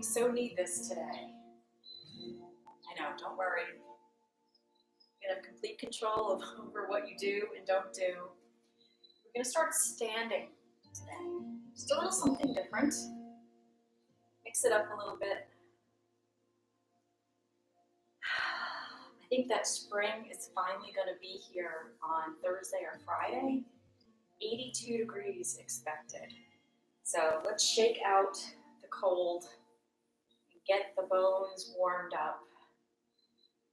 so need this today. I know, don't worry. You have complete control over what you do and don't do. We're going to start standing today. Just a little something different. Mix it up a little bit. I think that spring is finally going to be here on Thursday or Friday. 82 degrees expected. So let's shake out the cold and get the bones warmed up.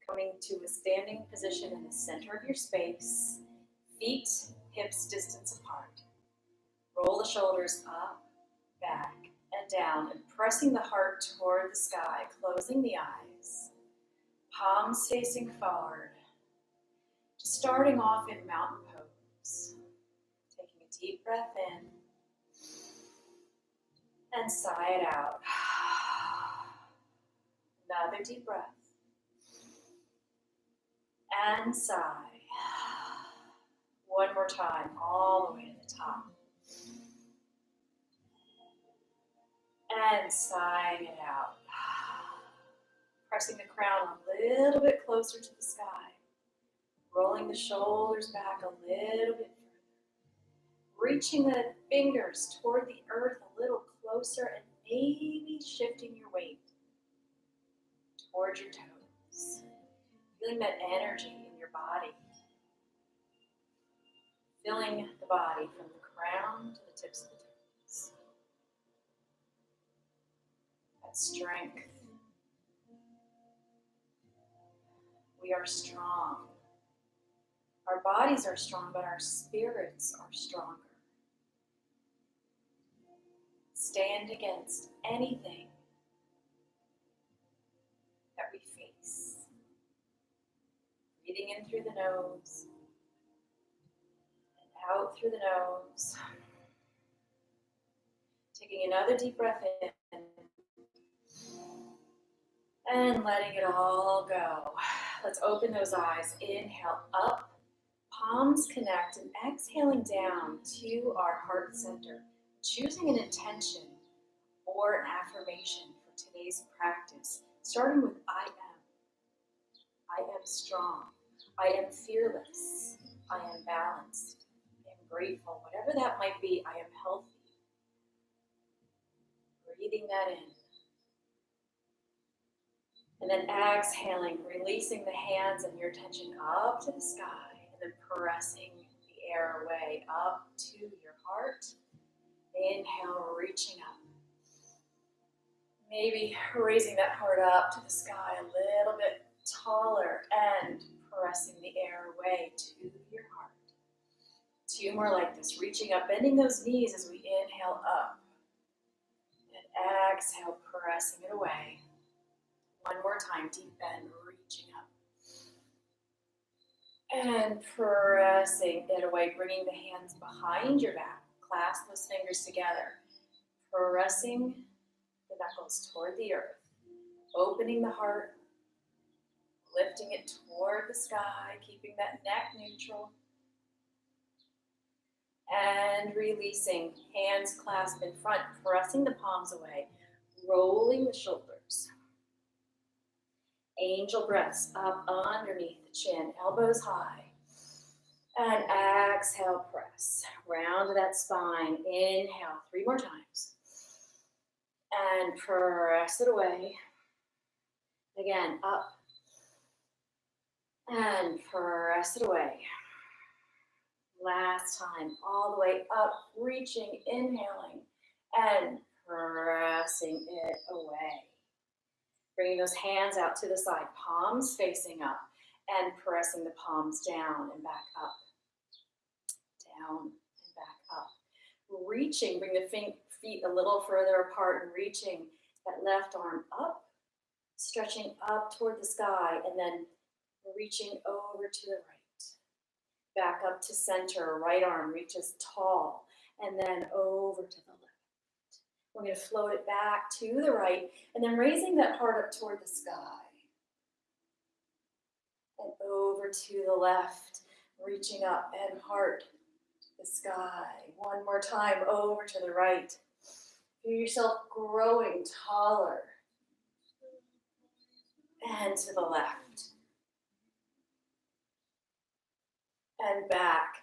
Coming to a standing position in the center of your space, feet, hips distance apart. Roll the shoulders up, back, and down, and pressing the heart toward the sky, closing the eyes. Palms facing forward. Just starting off in mountain pose. Taking a deep breath in and sigh it out. Another deep breath. And sigh. One more time, all the way to the top. And sighing it out. Pressing the crown a little bit closer to the sky. Rolling the shoulders back a little bit further. Reaching the fingers toward the earth a little closer and maybe shifting your weight toward your toes. Feeling that energy in your body. Filling the body from the crown to the tips of the toes. That strength. We are strong. Our bodies are strong, but our spirits are stronger. Stand against anything that we face. Breathing in through the nose and out through the nose. Taking another deep breath in and letting it all go. Let's open those eyes. Inhale up, palms connect, and exhaling down to our heart center. Choosing an intention or an affirmation for today's practice, starting with I am. I am strong. I am fearless. I am balanced. I am grateful. Whatever that might be, I am healthy. Breathing that in. And then exhaling, releasing the hands and your attention up to the sky, and then pressing the air away up to your heart. Inhale, reaching up. Maybe raising that heart up to the sky a little bit taller and pressing the air away to your heart. Two more like this, reaching up, bending those knees as we inhale up. And exhale, pressing it away. One more time, deep bend, reaching up. And pressing it away, bringing the hands behind your back. Clasp those fingers together. Pressing the knuckles toward the earth. Opening the heart. Lifting it toward the sky, keeping that neck neutral. And releasing, hands clasped in front, pressing the palms away. Rolling the shoulders. Angel breaths up underneath the chin, elbows high. And exhale, press. Round that spine. Inhale, 3 more times. And press it away. Again, up. And press it away. Last time, all the way up, reaching, inhaling, and pressing it away. Bringing those hands out to the side, palms facing up, and pressing the palms down and back up. Down and back up. Reaching, bring the feet a little further apart and reaching that left arm up, stretching up toward the sky, and then reaching over to the right. Back up to center, right arm reaches tall, and then over to the left. We're going to float it back to the right, and then raising that heart up toward the sky. And over to the left, reaching up and heart to the sky. One more time, over to the right. Feel yourself growing taller and to the left. And back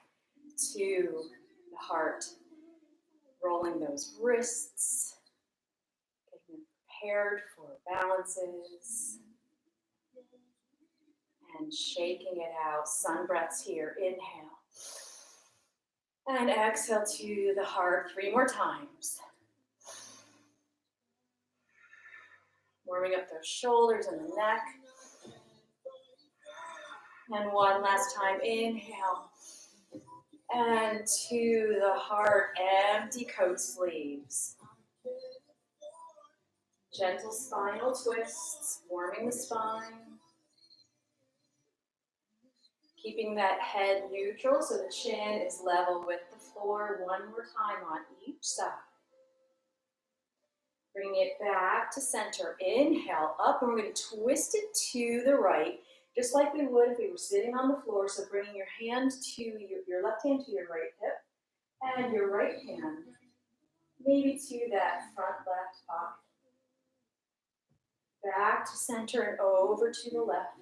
to the heart. Rolling those wrists, getting them prepared for balances. And shaking it out. Sun breaths here. Inhale. And exhale to the heart 3 more times. Warming up those shoulders and the neck. And one last time. Inhale. And to the heart. Empty coat sleeves. Gentle spinal twists. Warming the spine. Keeping that head neutral so the chin is level with the floor. One more time on each side. Bring it back to center. Inhale up, and we're going to twist it to the right, just like we would if we were sitting on the floor. So bringing your hand to your left hand to your right hip, and your right hand maybe to that front left pocket. Back to center and over to the left.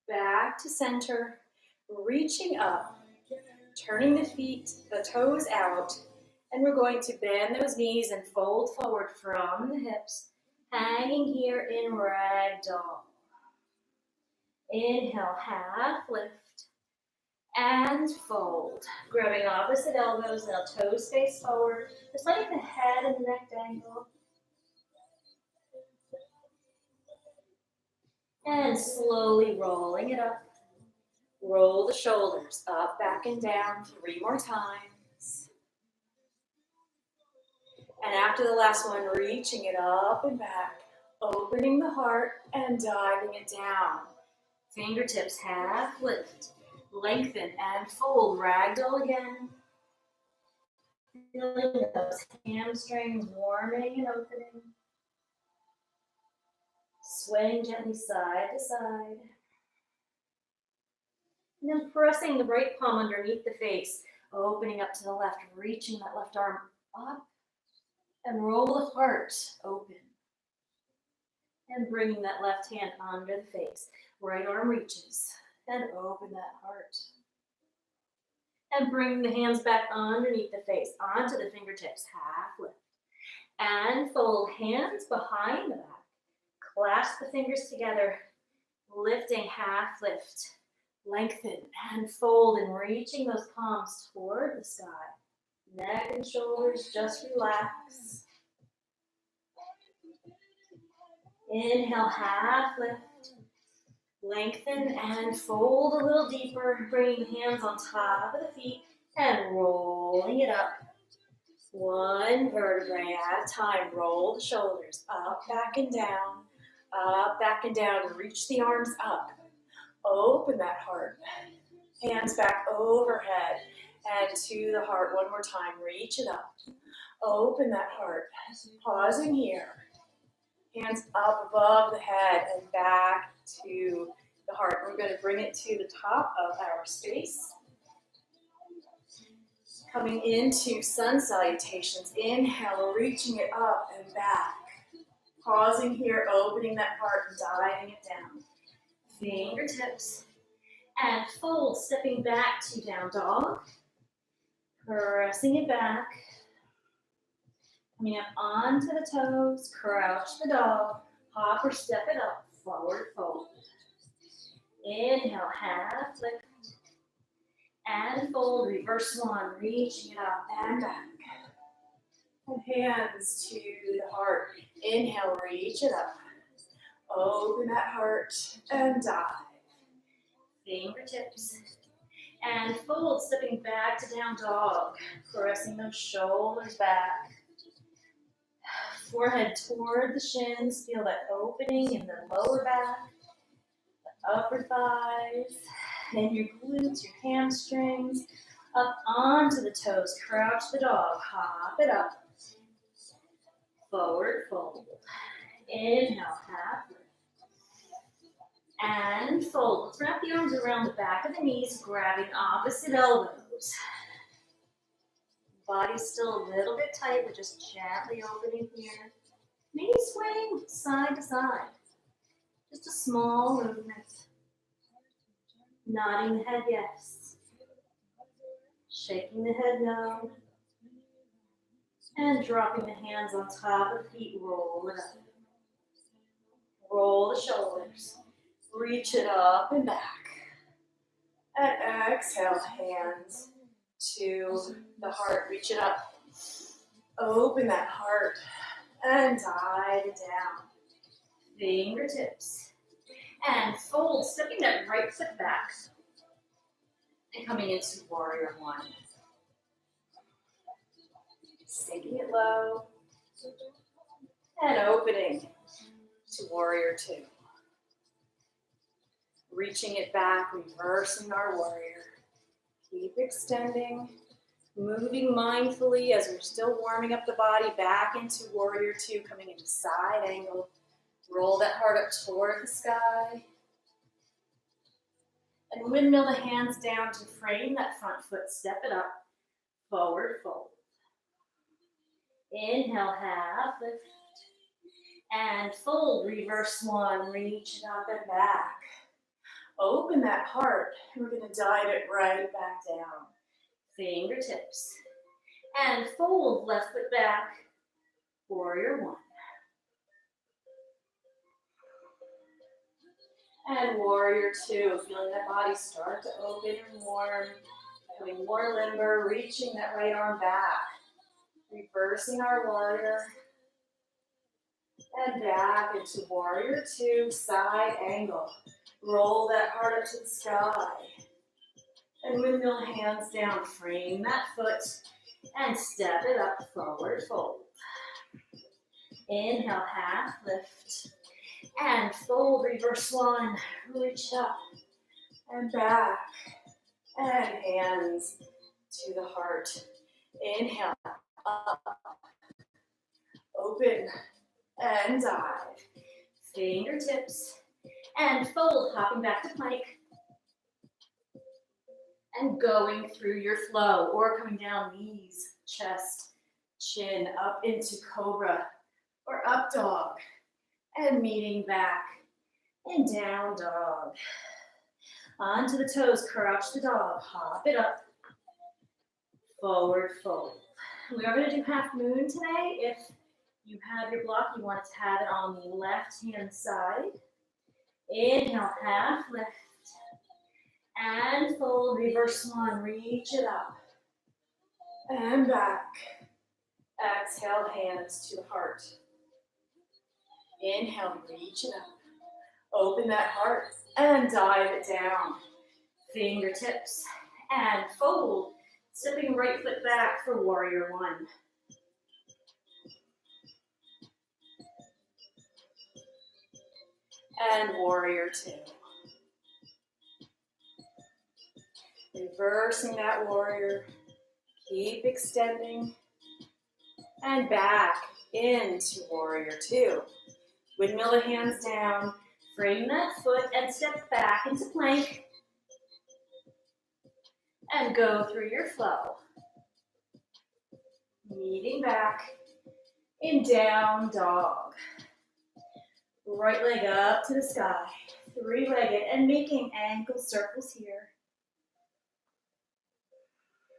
Back to center, reaching up, turning the feet, the toes out, and we're going to bend those knees and fold forward from the hips, hanging here in ragdoll. Inhale, half lift, and fold. Grabbing opposite elbows, now toes face forward, just like the head and the neck dangle. And slowly rolling it up. Roll the shoulders up, back, and down 3 more times. And after the last one, reaching it up and back, opening the heart and diving it down. Fingertips half lift, lengthen and fold, ragdoll again. Feeling those hamstrings warming and opening. Swaying gently side to side. And then pressing the right palm underneath the face, opening up to the left, reaching that left arm up, and roll the heart open. And bringing that left hand under the face. Right arm reaches, and open that heart. And bring the hands back underneath the face, onto the fingertips, half lift. And fold hands behind the back. Clasp the fingers together, lifting half lift. Lengthen and fold and reaching those palms toward the sky. Neck and shoulders just relax. Inhale, half lift. Lengthen and fold a little deeper, bringing the hands on top of the feet and rolling it up. One vertebrae at a time. Roll the shoulders up, back, and down. Up, back, and down. Reach the arms up. Open that heart. Hands back overhead and to the heart. One more time. Reach it up. Open that heart. Pausing here. Hands up above the head and back to the heart. We're going to bring it to the top of our space. Coming into sun salutations. Inhale, reaching it up and back. Pausing here, opening that heart and diving it down. Fingertips and fold, stepping back to down dog. Pressing it back. Coming up onto the toes, crouch the dog, hop or step it up, forward fold. Inhale, half lift. And fold, reverse one, reaching it up and back. And hands to the heart. Inhale, reach it up. Open that heart and dive. Fingertips. And fold, stepping back to down dog. Pressing those shoulders back. Forehead toward the shins. Feel that opening in the lower back. The upper thighs. And your glutes, your hamstrings. Up onto the toes. Crouch the dog. Hop it up. Forward fold. Inhale, half lift. And fold. Let's wrap the arms around the back of the knees, grabbing opposite elbows. Body's still a little bit tight, but just gently opening here. Maybe swaying side to side. Just a small movement. Nodding the head yes. Shaking the head no. And dropping the hands on top of the feet, roll it up. Roll the shoulders. Reach it up and back. And exhale, hands to the heart. Reach it up. Open that heart and dive it down. Fingertips. And fold, stepping that right foot back. And coming into warrior one. Sinking it low. And opening to warrior two. Reaching it back, reversing our warrior. Keep extending, moving mindfully as we're still warming up the body back into warrior two, coming into side angle. Roll that heart up toward the sky. And windmill the hands down to frame that front foot, step it up, forward fold. Inhale, half lift. And fold, reverse one, reach it up and back. Open that heart, and we're going to dive it right back down. Fingertips. And fold, left foot back, warrior one. And warrior two, feeling that body start to open and warm, becoming more limber, reaching that right arm back. Reversing our warrior. And back into warrior two, side angle. Roll that heart up to the sky. And windmill hands down, frame that foot, and step it up, forward fold. Inhale, half lift. And fold, reverse one, reach up and back. And hands to the heart. Inhale, up, open, and dive. Fingertips, and fold, hopping back to plank. And going through your flow, or coming down, knees, chest, chin, up into cobra, or up dog. And meeting back, and down dog. Onto the toes, crouch the dog, hop it up, forward fold. We are going to do half moon today. If you have your block, you want to have it on the left hand side. Inhale, half lift. And fold, reverse one, reach it up. And back. Exhale, hands to the heart. Inhale, reach it up. Open that heart and dive it down. Fingertips and fold. Stepping right foot back for warrior one. And warrior two. Reversing that warrior. Keep extending. And back into warrior two. Windmill the hands down. Frame that foot and step back into plank. And go through your flow. Meeting back in down dog. Right leg up to the sky. Three-legged and making ankle circles here.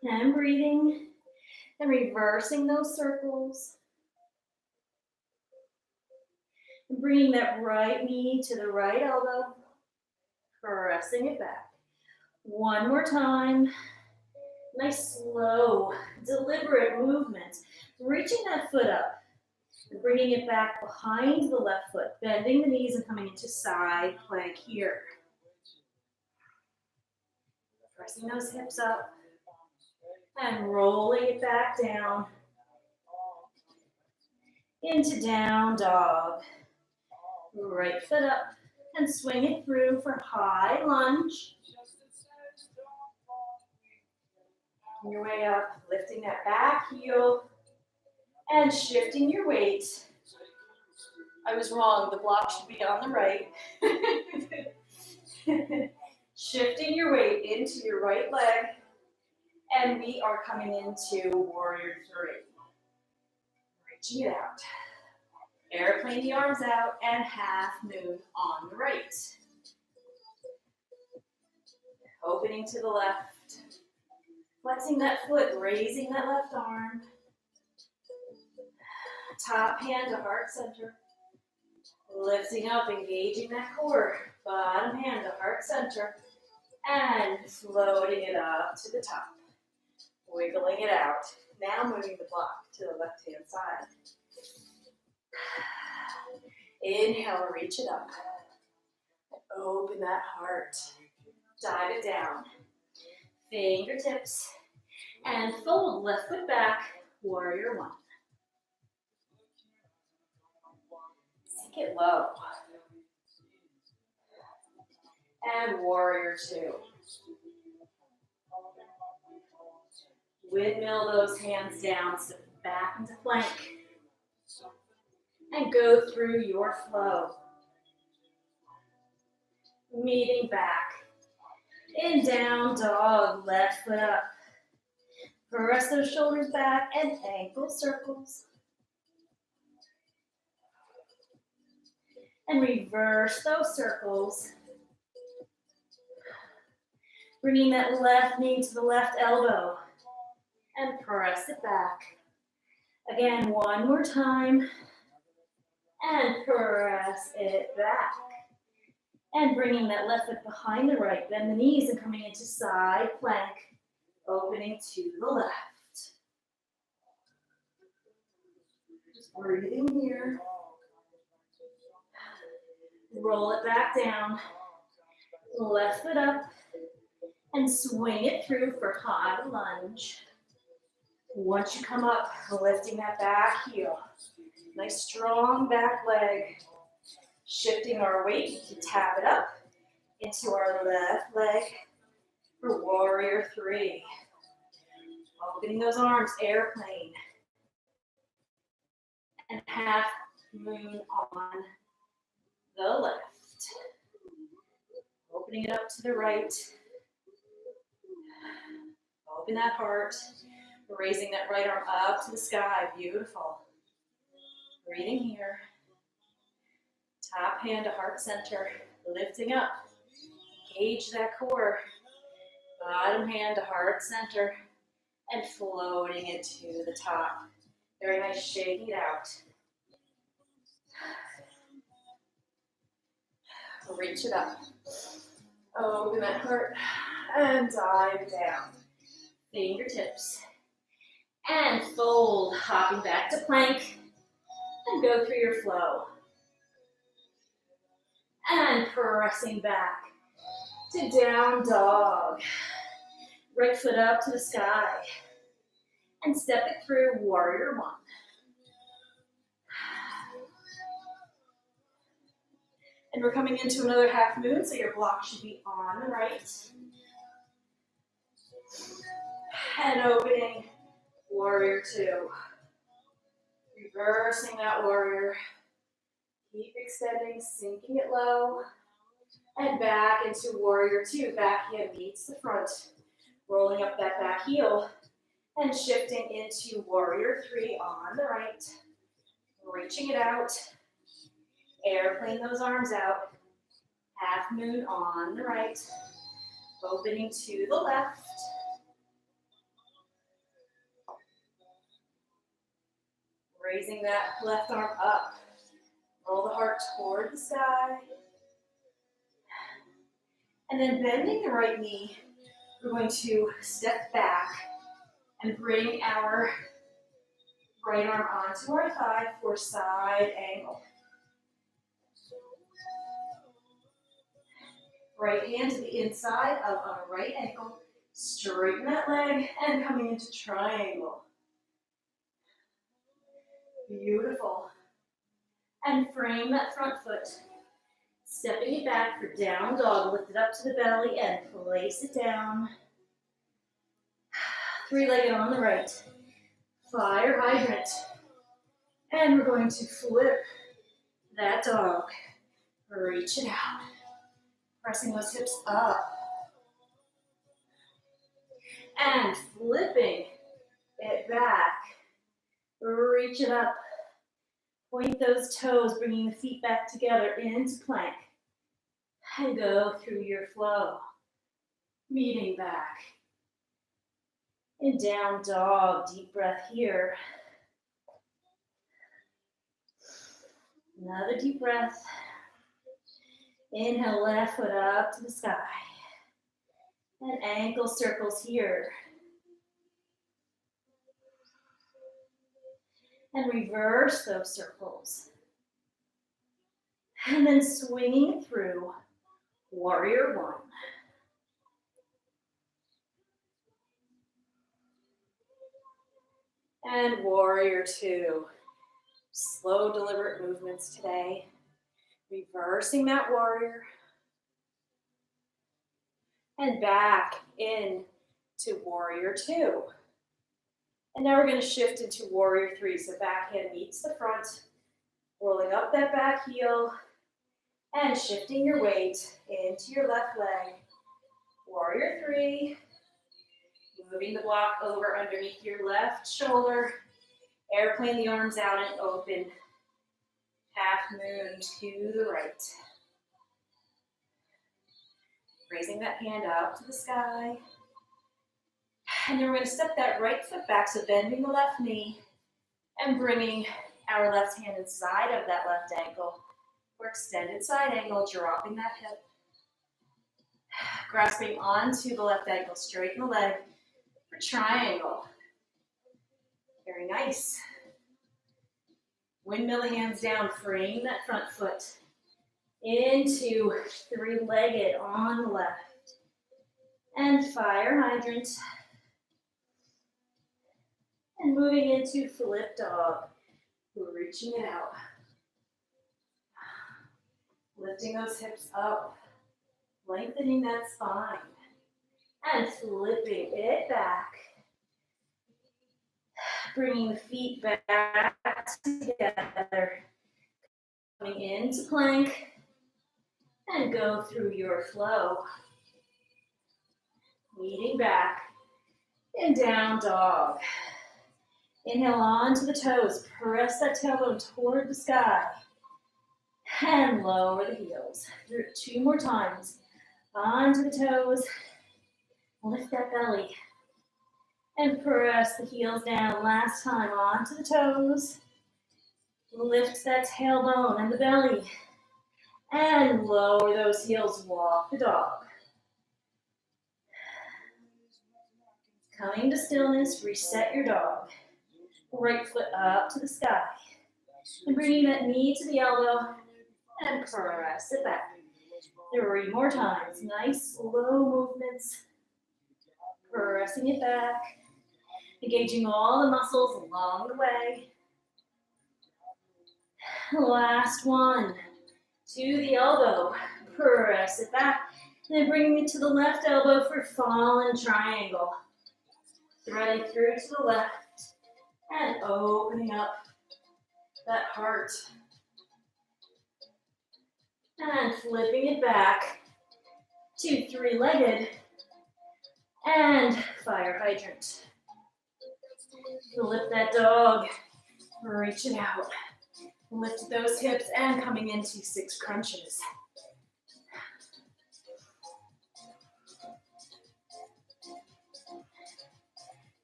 And breathing and reversing those circles. And bringing that right knee to the right elbow. Pressing it back. One more time. Nice, slow, deliberate movement. Reaching that foot up. And bringing it back behind the left foot. Bending the knees and coming into side plank here. Pressing those hips up. And rolling it back down. Into down dog. Right foot up. And swing it through for high lunge. Your way up, lifting that back heel and shifting your weight. I was wrong, the block should be on the right. Shifting your weight into your right leg And we are coming into warrior three. Reaching it out. Airplane the arms out and half moon on the right. Opening to the left. Flexing that foot, raising that left arm. Top hand to heart center. Lifting up, engaging that core. Bottom hand to heart center. And floating it up to the top. Wiggling it out. Now moving the block to the left hand side. Inhale, reach it up. Open that heart. Dive it down. Fingertips. And fold left foot back. Warrior one. Sink it low. And warrior two. Windmill those hands down, step back into plank. And go through your flow. Meeting back. In down dog, left foot up. Press those shoulders back and ankle circles. And reverse those circles. Bringing that left knee to the left elbow. And press it back. Again, one more time. And press it back. And bringing that left foot behind the right. Bend the knees and coming into side plank. Opening to the left. Just breathing here. Roll it back down. Left foot up. And swing it through for high lunge. Once you come up, lifting that back heel. Nice strong back leg. Shifting our weight, we can tap it up into our left leg for warrior three. Opening those arms, airplane. And half moon on the left. Opening it up to the right. Open that heart. Raising that right arm up to the sky. Beautiful. Breathing here. Top hand to heart center. Lifting up. Engage that core. Bottom hand to heart center. And floating it to the top. Very nice. Shaking it out. Reach it up. Open that heart. And dive down. Fingertips. And fold. Hopping back to plank. And go through your flow. And pressing back to down dog. Right foot up to the sky. And step it through warrior one. And we're coming into another half moon, so your block should be on the right. And opening warrior two. Reversing that warrior. Keep extending, sinking it low. And back into warrior two. Back hand meets the front. Rolling up that back heel. And shifting into warrior three on the right. Reaching it out. Airplane those arms out. Half moon on the right. Opening to the left. Raising that left arm up. Roll the heart toward the sky. And then bending the right knee, we're going to step back and bring our right arm onto our thigh for side angle. Right hand to the inside of our right ankle. Straighten that leg and coming into triangle. Beautiful. And frame that front foot. Stepping it back for down dog. Lift it up to the belly and place it down. Three-legged on the right. Fire hydrant. And we're going to flip that dog. Reach it out. Pressing those hips up. and flipping it back. Reach it up. Point those toes, bringing the feet back together into plank. And go through your flow. Meeting back. And down dog, deep breath here. Another deep breath. Inhale, left foot up to the sky. And ankle circles here. And reverse those circles. And then swinging it through, warrior one. And warrior two. Slow, deliberate movements today. Reversing that warrior. And back in to warrior two. And now we're going to shift into warrior three. So back hand meets the front, rolling up that back heel, and shifting your weight into your left leg. Warrior three. Moving the block over underneath your left shoulder. Airplane the arms out and open. Half moon to the right. Raising that hand up to the sky. And then we're going to step that right foot back, so bending the left knee and bringing our left hand inside of that left ankle for extended side angle, dropping that hip. Grasping onto the left ankle, straighten the leg for triangle. Very nice. Windmill hands down, freeing that front foot into three-legged on the left. And fire hydrant. And moving into flip dog. Reaching it out. Lifting those hips up. Lengthening that spine. And flipping it back. Bringing the feet back together. Coming into plank. And go through your flow. Meeting back. And down dog. Inhale onto the toes. Press that tailbone toward the sky. And lower the heels. Through two more times. Onto the toes. Lift that belly. And press the heels down. Last time. Onto the toes. Lift that tailbone and the belly. And lower those heels. Walk the dog. Coming to stillness. Reset your dog. Right foot up to the sky. And bringing that knee to the elbow. And press it back. 3 more times. Nice slow movements. Pressing it back. Engaging all the muscles along the way. Last one. To the elbow. Press it back. And then bringing it to the left elbow for fallen triangle. Threading through to the left. And opening up that heart. And flipping it back to three-legged and fire hydrant. Flip that dog, reach it out. Lift those hips and coming into 6 crunches.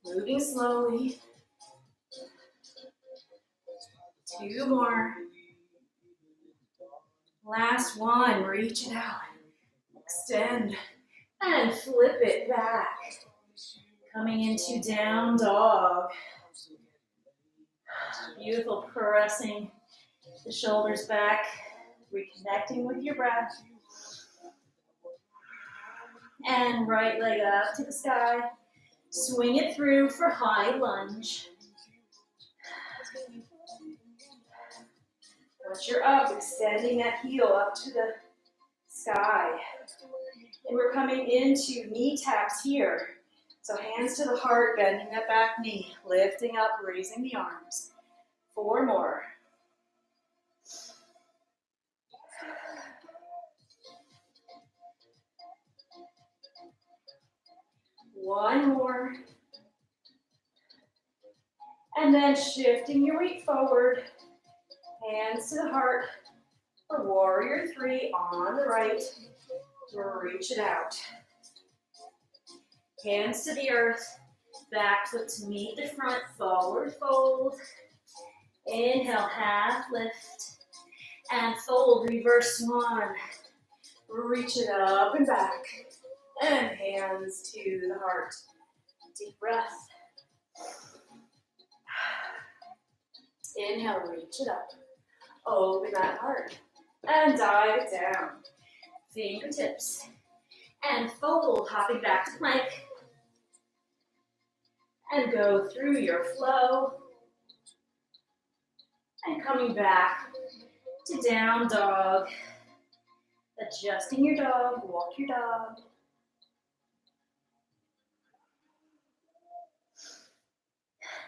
Moving slowly. 2 more. Last one, reach it out. Extend and flip it back. Coming into down dog. Beautiful, pressing the shoulders back, reconnecting with your breath. And right leg up to the sky. Swing it through for high lunge. Once you're up, extending that heel up to the sky. And we're coming into knee taps here. So hands to the heart, bending that back knee, lifting up, raising the arms. 4 more. One more. And then shifting your weight forward, hands to the heart for warrior three on the right. Reach it out. Hands to the earth, back foot to meet the front, forward fold. Inhale, half lift, and fold, reverse swan. Reach it up and back, and hands to the heart. Deep breath. Inhale, reach it up. Open that heart, and dive it down. Fingertips, and fold, hopping back to plank. And go through your flow. And coming back to down dog. Adjusting your dog, walk your dog.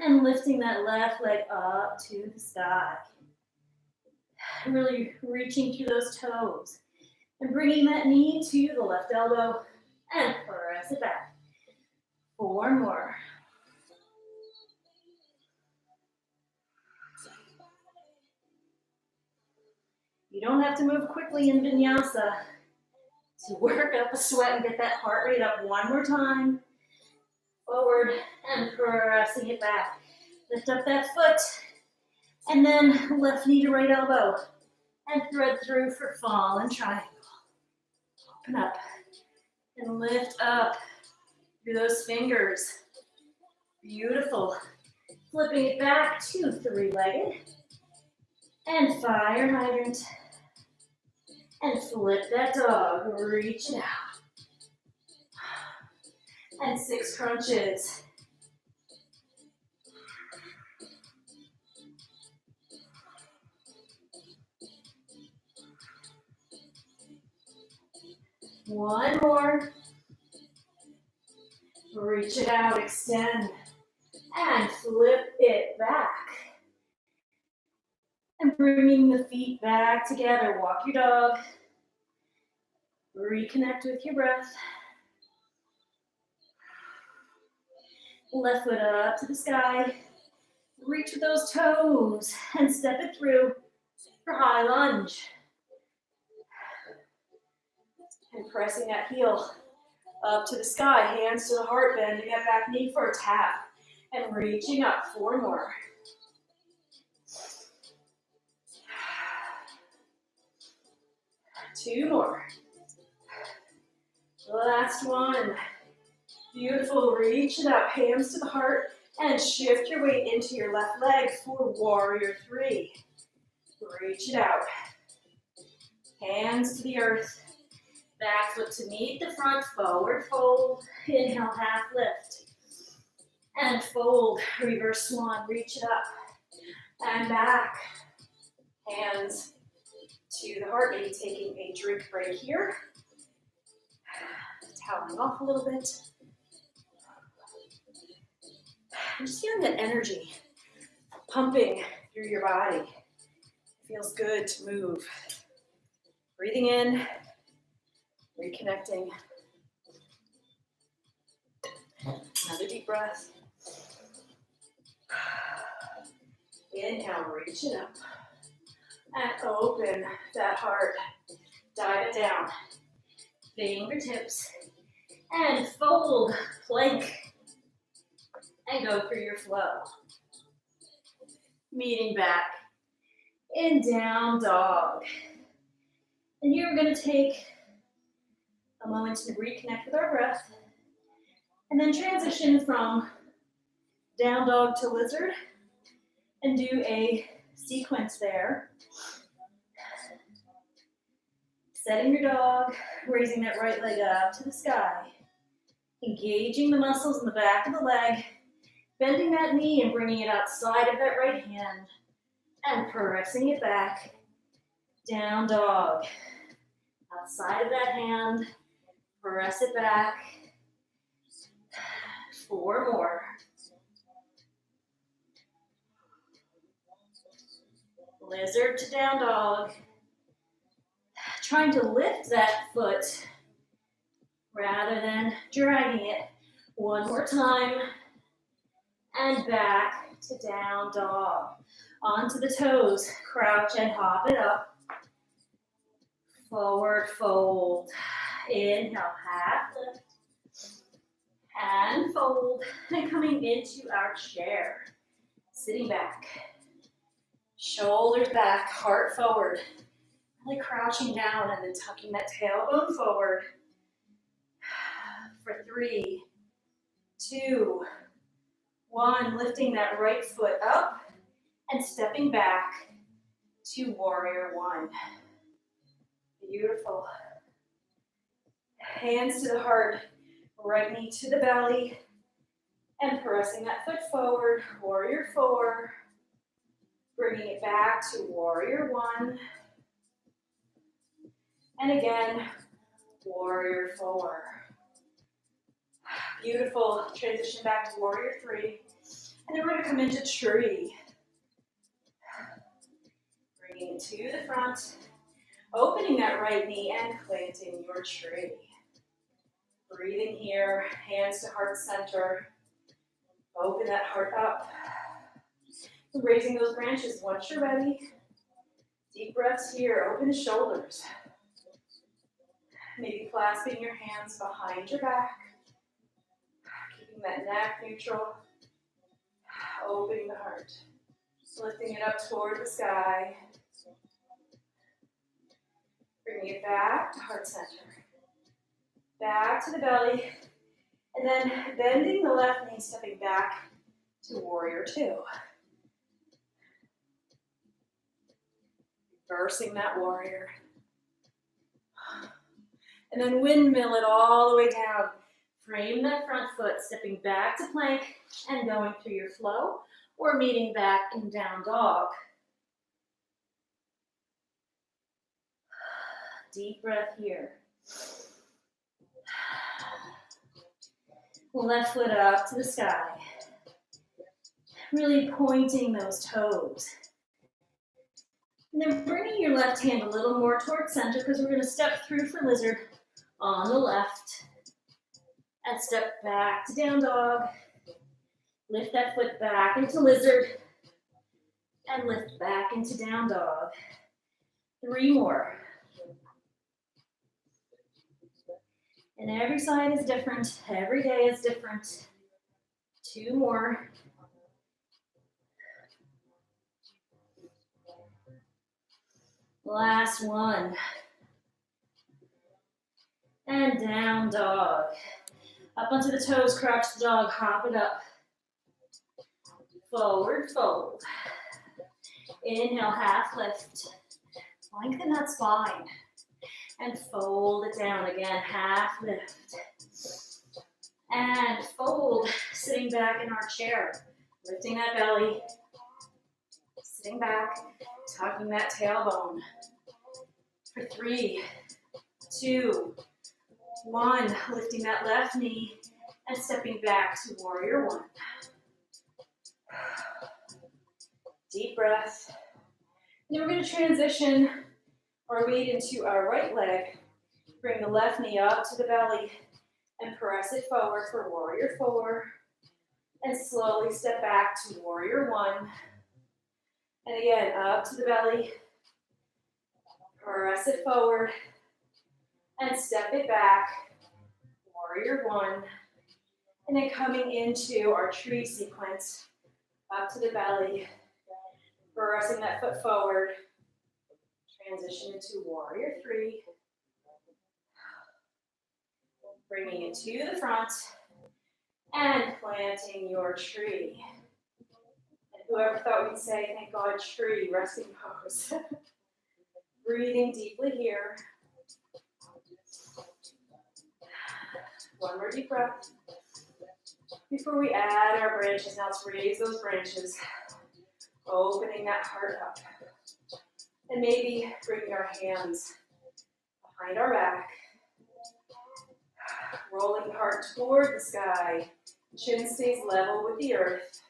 And lifting that left leg up to the sky. Really reaching through those toes. And bringing that knee to the left elbow. And press it back. 4 more. You don't have to move quickly in Vinyasa to work up a sweat and get that heart rate up. One more time. Forward and pressing it back. Lift up that foot. And then left knee to right elbow. And thread through for fallen triangle. Open up. And lift up through those fingers. Beautiful. Flipping it back to three-legged. And fire hydrant. And flip that dog, reach it out. And 6 crunches. One more. Reach it out, extend, and flip it back. And bringing the feet back together, walk your dog. Reconnect with your breath. Left foot up to the sky. Reach with those toes and step it through for high lunge. And pressing that heel up to the sky, hands to the heart, bending that back knee for a tap. And reaching up, 4 more. Two more. Last one. Beautiful, reach it up, hands to the heart, and shift your weight into your left leg for warrior three. Reach it out. Hands to the earth. Back foot to meet the front, forward fold. Inhale, half lift. And fold, reverse swan, reach it up. And back. Hands to the heart, maybe taking a drink break here. Toweling off a little bit. I'm just feeling that energy pumping through your body. It feels good to move. Breathing in, reconnecting. Another deep breath. Inhale, reach it up. And open that heart. Dive it down. Fingertips. And fold, plank. And go through your flow. Meeting back in down dog. And here we're going to take a moment to reconnect with our breath. And then transition from down dog to lizard. And do a sequence there. Setting your dog, raising that right leg up to the sky. Engaging the muscles in the back of the leg. Bending that knee and bringing it outside of that right hand. And pressing it back. Down dog. Outside of that hand. Press it back. 4 more. Lizard to down dog. Trying to lift that foot rather than dragging it. One more time. And back to down dog. Onto the toes, crouch and hop it up. Forward fold. Inhale, half lift. And fold. And coming into our chair. Sitting back. Shoulders back, heart forward. Really crouching down and then tucking that tailbone forward. For 3, 2, 1. Lifting that right foot up and stepping back to warrior 1. Beautiful. Hands to the heart, right knee to the belly, and pressing that foot forward, warrior 4. Bringing it back to warrior 1. And again, warrior 4. Beautiful. Transition back to warrior 3. And then we're going to come into tree. Bringing it to the front. Opening that right knee and planting your tree. Breathing here, hands to heart center. Open that heart up. Raising those branches once you're ready. Deep breaths here, open the shoulders. Maybe clasping your hands behind your back. Keeping that neck neutral. Opening the heart. Lifting it up toward the sky. Bringing it back to heart center. Back to the belly. And then bending the left knee, stepping back to warrior 2. Reversing that warrior. And then windmill it all the way down. Frame that front foot, stepping back to plank and going through your flow, or meeting back in down dog. Deep breath here. Left foot up to the sky. Really pointing those toes. And then bringing your left hand a little more towards center because we're going to step through for lizard on the left. And step back to down dog. Lift that foot back into lizard. And lift back into down dog. 3 more. And every side is different. Every day is different. 2 more. Last one. And down dog. Up onto the toes, crouch the dog, hop it up. Forward fold. Inhale, half lift. Lengthen that spine. And fold it down again, half lift. And fold, sitting back in our chair. Lifting that belly. Sitting back, tucking that tailbone. For 3, 2, 1. Lifting that left knee and stepping back to warrior 1. Deep breath. Then we're going to transition our weight into our right leg. Bring the left knee up to the belly and press it forward for warrior 4. And slowly step back to warrior 1. And again, up to the belly. Press it forward. And step it back. Warrior 1. And then coming into our tree sequence. Up to the belly. Pressing that foot forward. Transition into warrior 3. Bringing it to the front. And planting your tree. And whoever thought we'd say, thank God, tree, resting pose. Breathing deeply here. One more deep breath. Before we add our branches, now let's raise those branches. Opening that heart up. And maybe bringing our hands behind our back. Rolling the heart toward the sky. Chin stays level with the earth.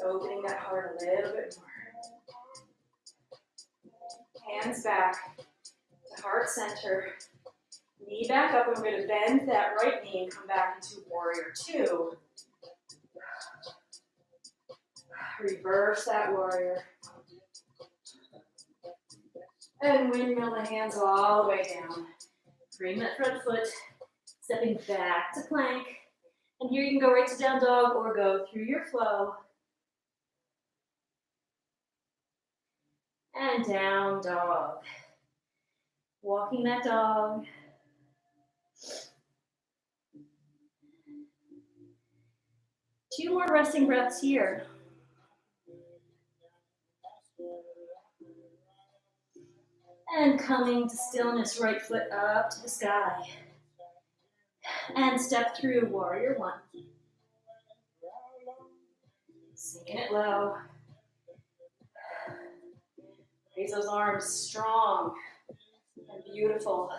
Opening that heart a little bit more. Hands back to heart center. Knee back up, and we're gonna bend that right knee and come back into warrior two. Reverse that warrior. And windmill the hands all the way down. Bring that front foot, stepping back to plank. And here you can go right to down dog or go through your flow. And down dog. Walking that dog. Two more resting breaths here. And coming to stillness, right foot up to the sky. And step through warrior one. Sinking it low. Raise those arms strong and beautiful.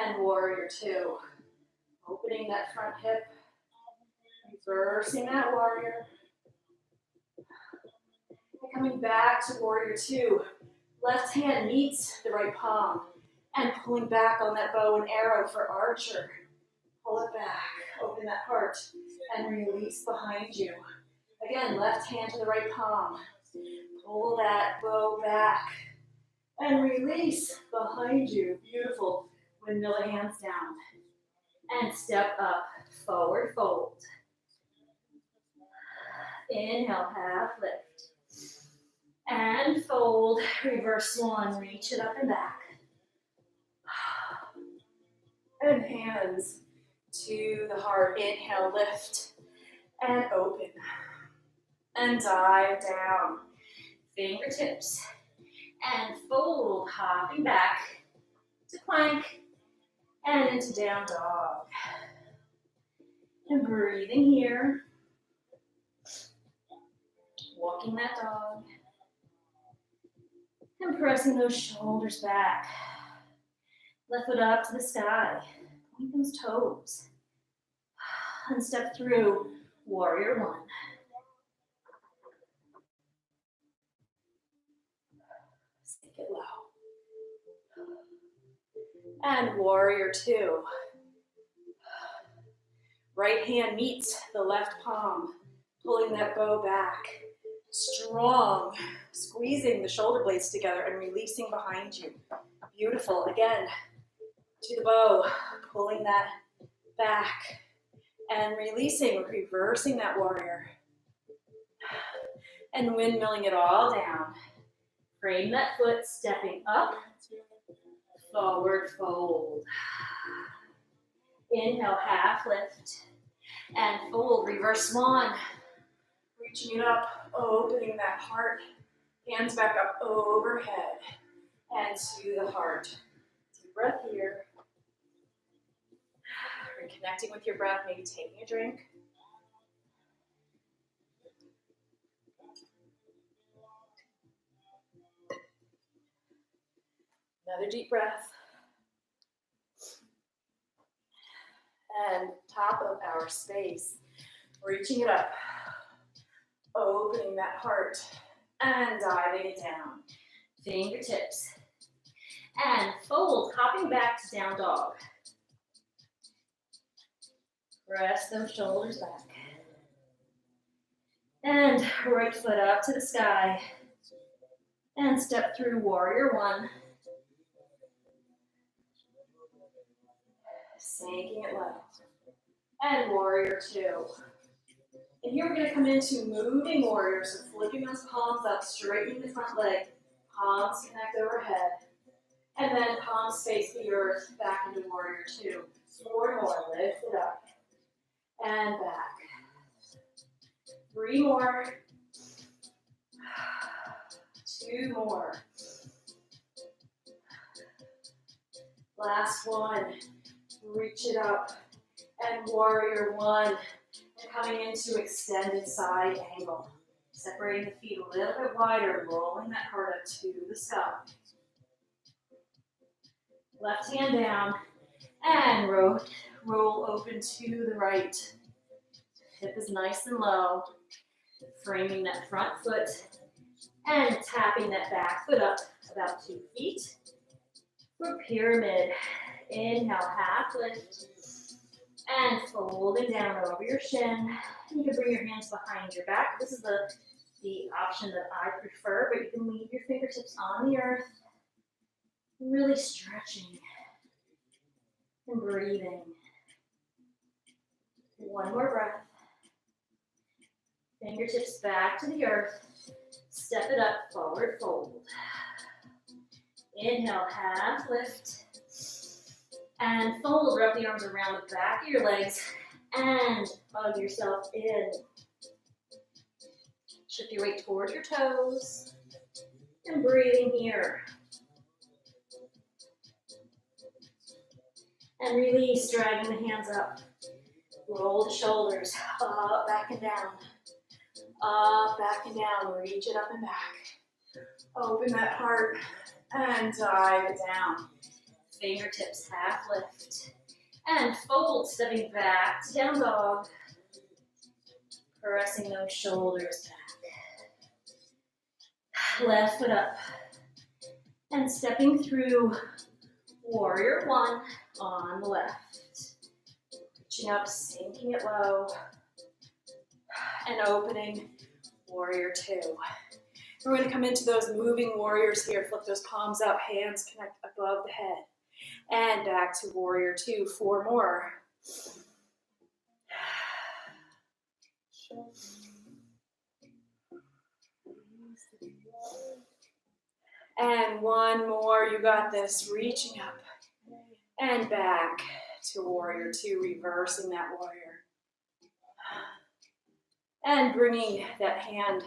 And warrior two. Opening that front hip. Reversing that warrior. And coming back to warrior two. Left hand meets the right palm. And pulling back on that bow and arrow for archer. Pull it back. Open that heart. And release behind you. Again, left hand to the right palm. Pull that bow back. And release behind you. Beautiful. Windmill the hands down. And step up. Forward fold. Inhale, half lift. And fold. Reverse one. Reach it up and back. And hands to the heart. Inhale, lift. And open. And dive down. Fingertips. And fold. Hopping back to plank. And into down dog. And breathing here. Walking that dog. And pressing those shoulders back. Left foot up to the sky. Point those toes. And step through warrior one. Sink it low. And warrior two. Right hand meets the left palm, pulling that bow back. Strong, squeezing the shoulder blades together and releasing behind you. Beautiful. Again, to the bow, pulling that back and releasing, reversing that warrior. And windmilling it all down. Frame that foot, stepping up. Forward fold. Inhale, half lift. And fold, reverse swan. Reaching it up, opening that heart. Hands back up overhead. And to the heart. Deep breath here. Reconnecting with your breath, maybe taking a drink. Another deep breath. And top of our space, reaching it up, opening that heart, and diving it down. Fingertips. And fold, hopping back to down dog. Press those shoulders back. And right foot up to the sky. And step through warrior one. Sinking it low. And warrior two. And here we're going to come into moving warrior. So flipping those palms up, straightening the front leg. Palms connect overhead. And then palms face the earth back into warrior two. 4 more. Lift it up. And back. 3 more. 2 more. Last one. Reach it up. And warrior one. And coming into extended side angle. Separating the feet a little bit wider, rolling that heart up to the sky. Left hand down. And roll open to the right. Hip is nice and low. Framing that front foot. And tapping that back foot up about 2 feet. For pyramid. Inhale, half lift. And folding down over your shin. You can bring your hands behind your back. This is the option that I prefer, but you can leave your fingertips on the earth. Really stretching and breathing. One more breath. Fingertips back to the earth. Step it up, forward fold. Inhale, half lift. And fold, wrap the arms around the back of your legs and hug yourself in. Shift your weight towards your toes and breathing here. And release, dragging the hands up. Roll the shoulders up, back and down. Up, back and down. Reach it up and back. Open that heart and dive it down. Fingertips half lift. And fold, stepping back to down dog. Pressing those shoulders back. Left foot up. And stepping through warrior one on the left. Reaching up, sinking it low. And opening warrior two. We're going to come into those moving warriors here. Flip those palms out, hands connect above the head. And back to warrior two, 4 more. And 1 more, you got this. Reaching up and back to warrior two, reversing that warrior. And bringing that hand,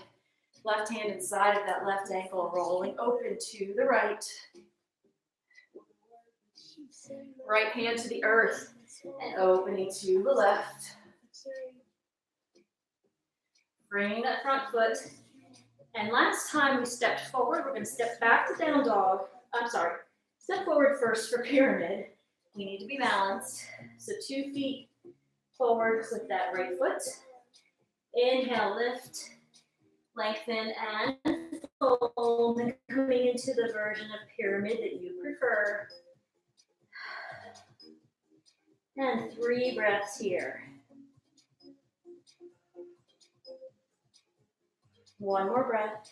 left hand inside of that left ankle, rolling open to the right. Right hand to the earth and opening to the left. Bringing that front foot. And last time we stepped forward, we're going to step back to down dog. Step forward first for pyramid. We need to be balanced. So 2 feet forward with that right foot. Inhale, lift, lengthen, and fold. And coming into the version of pyramid that you prefer. And 3 breaths here. 1 more breath.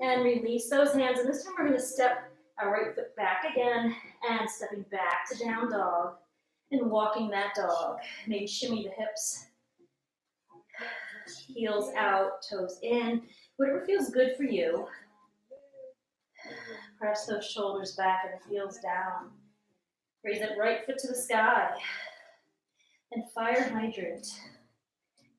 And release those hands. And this time we're going to step our right foot back again and stepping back to down dog and walking that dog. Maybe shimmy the hips. Heels out, toes in. Whatever feels good for you. Press those shoulders back and the heels down. Raise that right foot to the sky. And fire hydrant.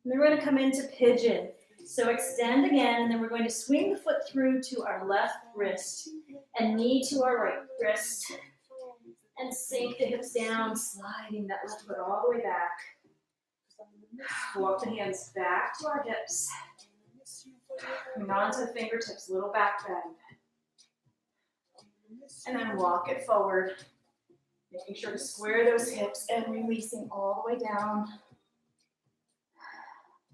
And then we're going to come into pigeon. So extend again, and then we're going to swing the foot through to our left wrist and knee to our right wrist. And sink the hips down, sliding that left foot all the way back. Walk the hands back to our hips. Coming onto the fingertips, little back bend. And then walk it forward. Making sure to square those hips and releasing all the way down.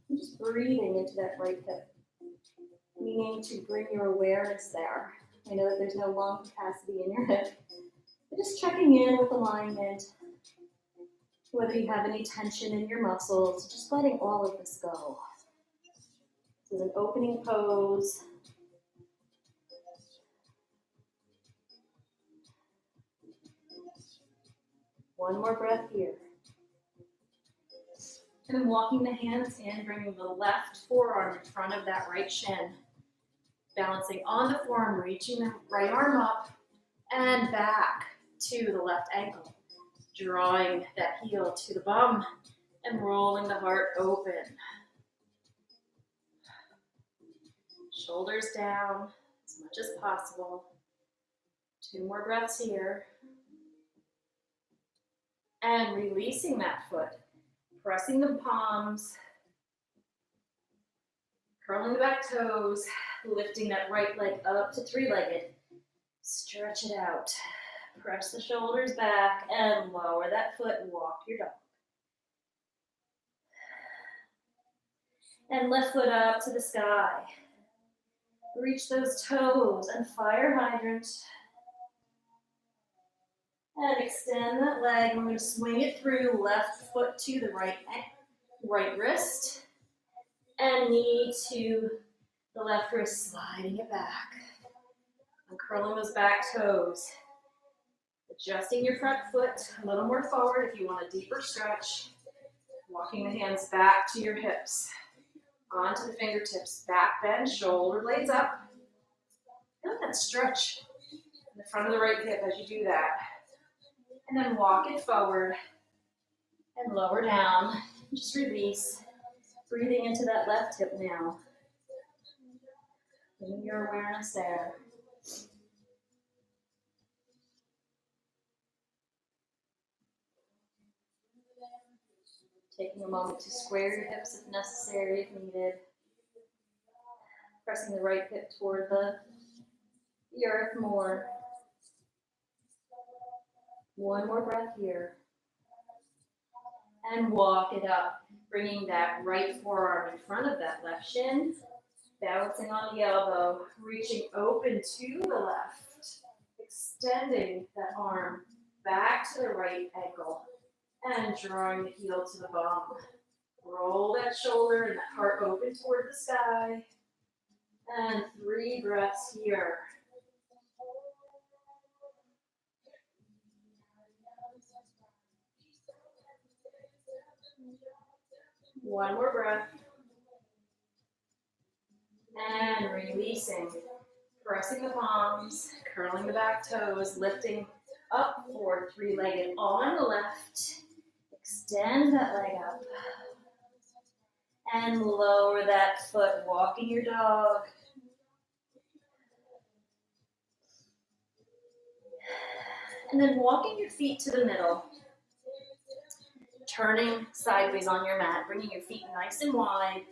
And just breathing into that right hip. Meaning to bring your awareness there. I know that there's no lung capacity in your hip. But just checking in with alignment. Whether you have any tension in your muscles, just letting all of this go. This is an opening pose. One more breath here. And then walking the hands in, bringing the left forearm in front of that right shin. Balancing on the forearm, reaching the right arm up and back to the left ankle. Drawing that heel to the bum and rolling the heart open. Shoulders down as much as possible. 2 more breaths here. And releasing that foot. Pressing the palms. Curling the back toes. Lifting that right leg up to 3-legged. Stretch it out. Press the shoulders back and lower that foot and walk your dog. And left foot up to the sky. Reach those toes and fire hydrant. And extend that leg. We're going to swing it through, left foot to the right wrist, and knee to the left wrist, sliding it back. And curling those back toes. Adjusting your front foot a little more forward if you want a deeper stretch. Walking the hands back to your hips. Onto the fingertips, back bend, shoulder blades up. Feel that stretch in the front of the right hip as you do that. And then walk it forward and lower down. Just release. Breathing into that left hip now. Bring your awareness there. Taking a moment to square your hips if necessary, if needed. Pressing the right hip toward the earth more. One more breath here. And walk it up, bringing that right forearm in front of that left shin. Balancing on the elbow, reaching open to the left. Extending that arm back to the right ankle. And drawing the heel to the bum. Roll that shoulder and that heart open toward the sky. And 3 breaths here. One more breath. And releasing. Pressing the palms, curling the back toes, lifting up for 3-legged on the left. Extend that leg up. And lower that foot, walking your dog. And then walking your feet to the middle. Turning sideways on your mat, bringing your feet nice and wide.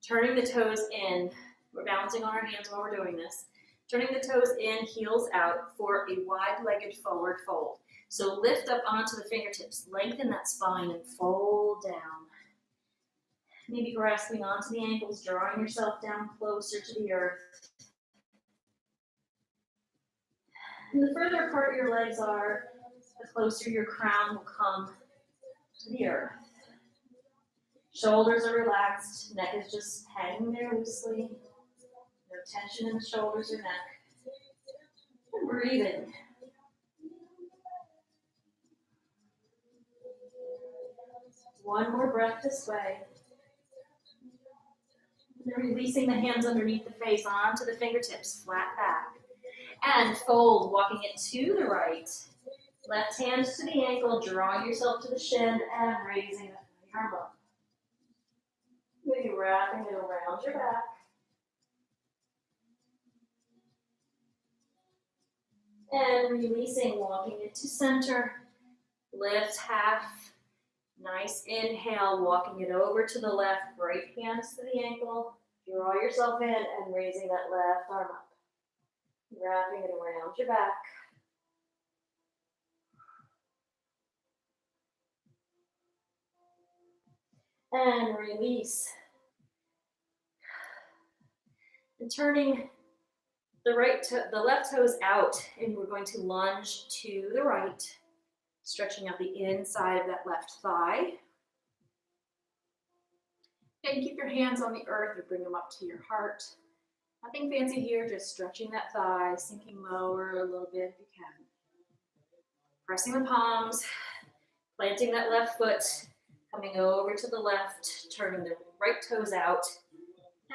Turning the toes in. We're balancing on our hands while we're doing this. Turning the toes in, heels out for a wide-legged forward fold. So lift up onto the fingertips, lengthen that spine and fold down. Maybe grasping onto the ankles, drawing yourself down closer to the earth. And the further apart your legs are, the closer your crown will come to the earth. Shoulders are relaxed, neck is just hanging there loosely. No tension in the shoulders or neck. And breathing. One more breath this way. And then releasing the hands underneath the face onto the fingertips, flat back. And fold, walking it to the right. Left hand to the ankle, drawing yourself to the shin and raising the arm up. Maybe wrapping it around your back. And releasing, walking it to center. Lift half. Nice inhale, walking it over to the left. Right hands to the ankle. Draw yourself in and raising that left arm up. Wrapping it around your back. And release. And turning the left toes out, and we're going to lunge to the right, stretching out the inside of that left thigh. And keep your hands on the earth or bring them up to your heart. Nothing fancy here, just stretching that thigh, sinking lower a little bit if you can. Pressing the palms, planting that left foot, coming over to the left, turning the right toes out,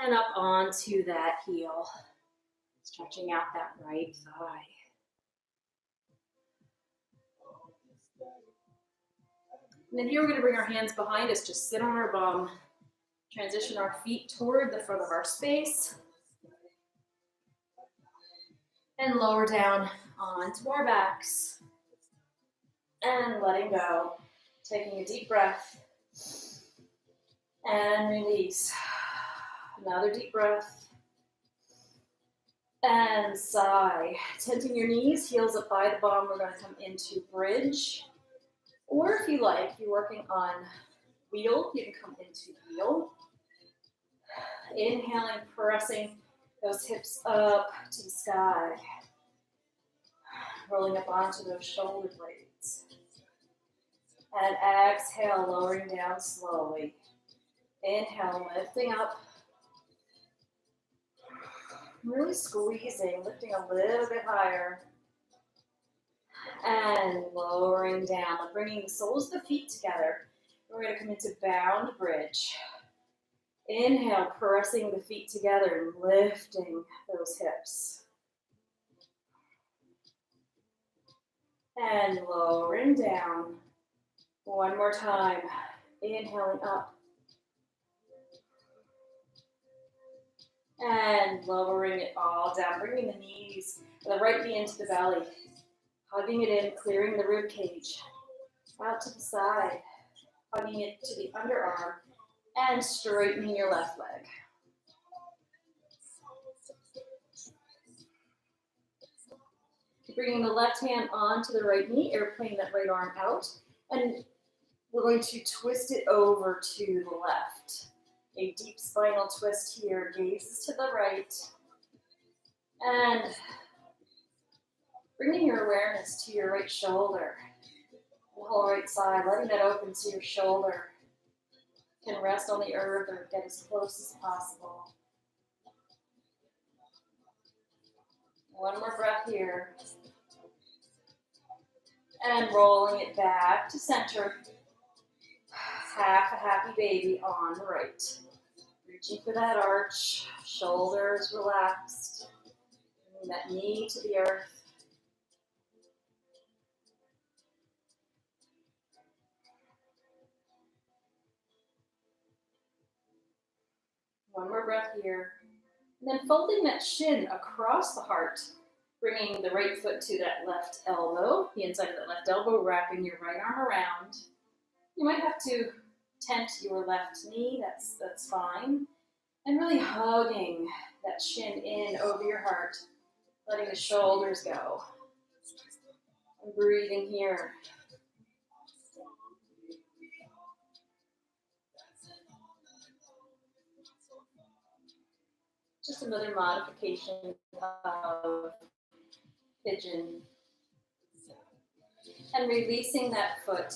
and up onto that heel. Stretching out that right thigh. And then here we're going to bring our hands behind us, just sit on our bum. Transition our feet toward the front of our space. And lower down onto our backs. And letting go. Taking a deep breath. And release. Another deep breath. And sigh. Tenting your knees, heels up by the bum. We're going to come into bridge. Or if you like, if you're working on wheel, you can come into wheel. Inhaling, pressing those hips up to the sky. rolling up onto those shoulder blades. And exhale, lowering down slowly. Inhale, lifting up. Really squeezing, lifting a little bit higher. And lowering down, bringing the soles of the feet together. We're going to come into bound bridge. Inhale, pressing the feet together and lifting those hips. And lowering down. One more time. Inhaling up. And lowering it all down, bringing the knees, the right knee into the belly. Hugging it in, clearing the rib cage. Out to the side. Hugging it to the underarm. And straightening your left leg. Bringing the left hand onto the right knee, airplane that right arm out. And we're going to twist it over to the left. A deep spinal twist here, gazes to the right. And bringing your awareness to your right shoulder. The whole right side, letting that open to your shoulder. Can rest on the earth or get as close as possible. One more breath here. And rolling it back to center. Half a happy baby on the right. Reaching for that arch, shoulders relaxed. Bringing that knee to the earth. One more breath here. And then folding that shin across the heart, bringing the right foot to that left elbow, the inside of that left elbow, wrapping your right arm around. You might have to tent your left knee, that's fine. And really hugging that shin in over your heart, letting the shoulders go. And breathing here. Just another modification of pigeon. And releasing that foot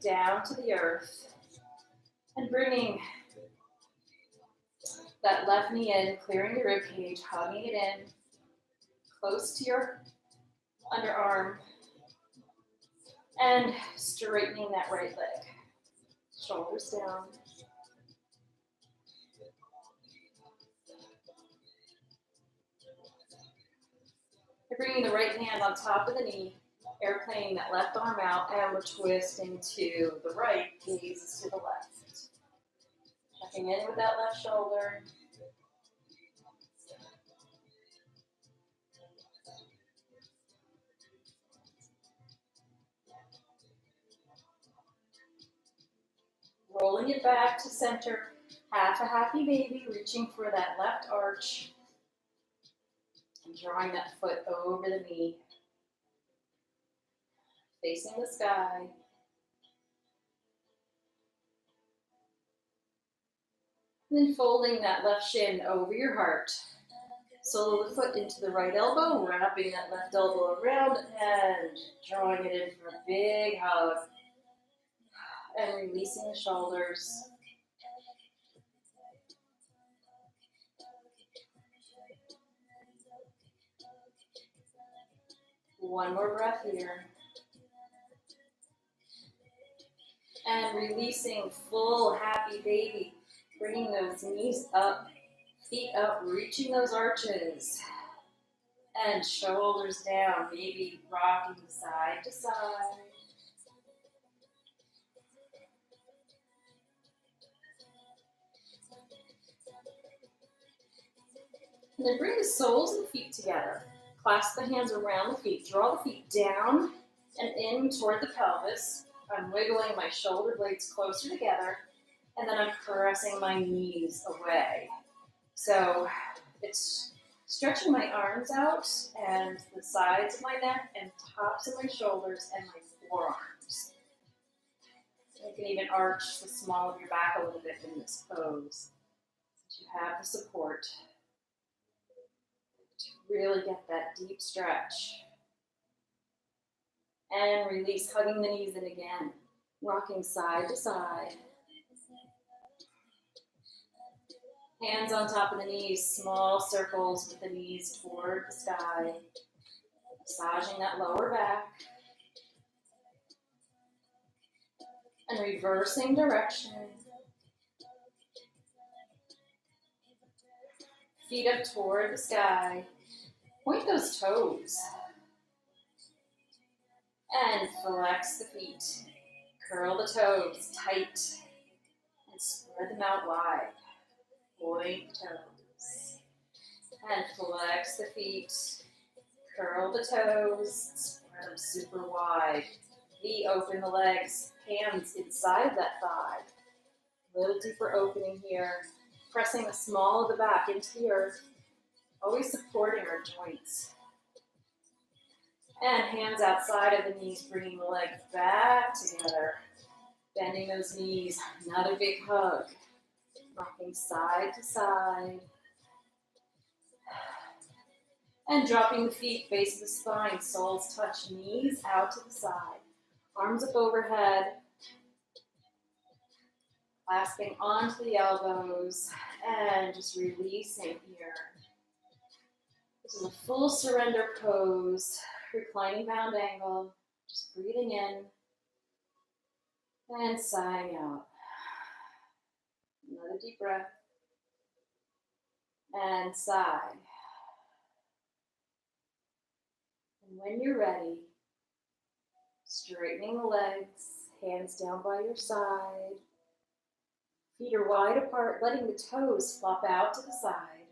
down to the earth. And bringing that left knee in, clearing your rib cage, hugging it in, close to your underarm. And straightening that right leg. Shoulders down. You're bringing the right hand on top of the knee, airplaning that left arm out, and we're twisting to the right, gazes to the left. Checking in with that left shoulder. Rolling it back to center, half a happy baby, reaching for that left arch. And drawing that foot over the knee. Facing the sky. And then folding that left shin over your heart. Solo the foot into the right elbow, wrapping that left elbow around and drawing it in for a big hug. And releasing the shoulders. One more breath here. And releasing full happy baby. Bringing those knees up, feet up, reaching those arches. And shoulders down, maybe rocking side to side. And then bring the soles of the feet together. Clasp the hands around the feet. Draw the feet down and in toward the pelvis. I'm wiggling my shoulder blades closer together. And then I'm pressing my knees away. So it's stretching my arms out and the sides of my neck and tops of my shoulders and my forearms. You can even arch the small of your back a little bit in this pose. So you have the support. To really get that deep stretch. And release, hugging the knees in again. Rocking side to side. Hands on top of the knees, small circles with the knees toward the sky. Massaging that lower back. And reversing direction. Feet up toward the sky. Point those toes. And flex the feet. Curl the toes tight. And spread them out wide. Point the toes. And flex the feet. Curl the toes. Spread them super wide. V, open the legs. Hands inside of that thigh. A little deeper opening here. Pressing the small of the back into the earth. Always supporting our joints. And hands outside of the knees, bringing the legs back together. Bending those knees, another big hug. Rocking side to side. And dropping the feet, base of the spine, soles touch, knees out to the side. Arms up overhead. Clasping onto the elbows and just releasing here. This is a full surrender pose, reclining bound angle, just breathing in and sighing out. Another deep breath and sigh. And when you're ready, straightening the legs, hands down by your side. Feet are wide apart, letting the toes flop out to the side.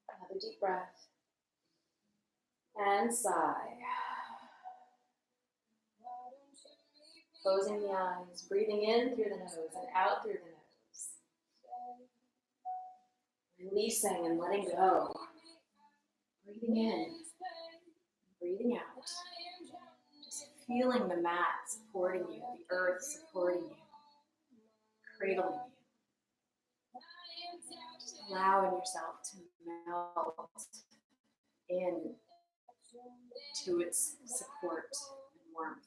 Another deep breath. And sigh. Closing the eyes, breathing in through the nose and out through the nose. Releasing and letting go. Breathing in, breathing out. Just feeling the mat supporting you, the earth supporting you. Cradling you. Just allowing yourself to melt in to its support and warmth.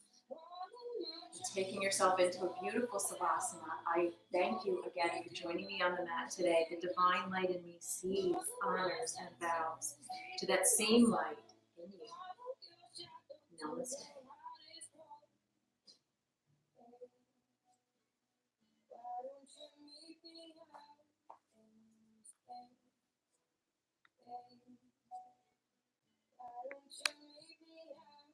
And taking yourself into a beautiful savasana, I thank you again for joining me on the mat today. The divine light in me sees, honors, and bows to that same light in you. Namaste.